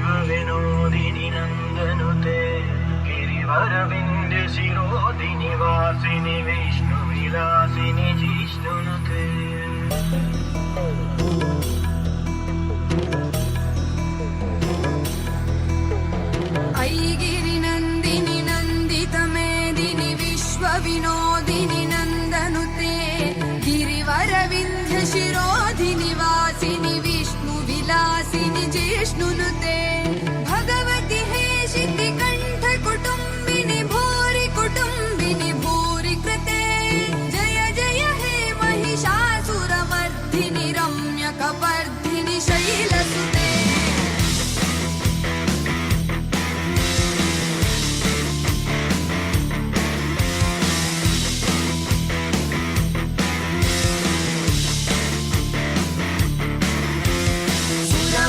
विश्वविनोदिनि नन्दनुते गिरिवरविन्द्य शिरोदिनि वासिनि विष्णुविलासिनि जिष्णुनुते ऐगिरिनन्दिनि नन्दितमेदिनि विश्वविनोदिनि नन्दनुते गिरिवरविन्ध्य शिरोधिनि वासिनि विष्णुविलासिनि जिष्णुनुते भगवति हेशिति कण्ठ कुटुम्बिनि भूरि कुटुम्बिनि भूरि कृते जय जय हे महिषासुरमर्दिनि रम्यकपर्दिनि शैलसुते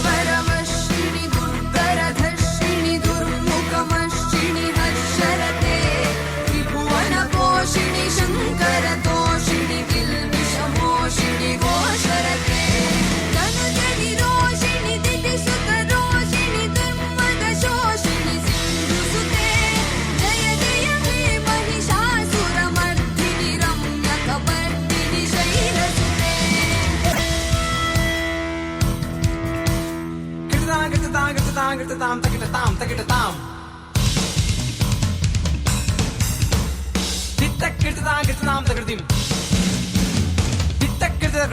सुरवरवर्षिणि दुर्धरधर्षिणि दुर्मुखमर्षिणि हर्षरते त्रिभुवनपोषिणि शङ्करतोषिणि किल्बिषमोषिणि घोषरते तनुजनिरोषिणि दितिसुतरोषिणि दुर्मदशोषिणि सिन्धुसुते जय जय हे महिषासुरमर्दिनि रम्यकपर्दिनि शैलसुते गिरतां तकिटतां तित्तक गिरतां तकिटतिं तित्तक गिरतां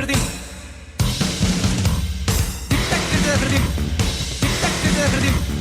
तित्तक गिरतां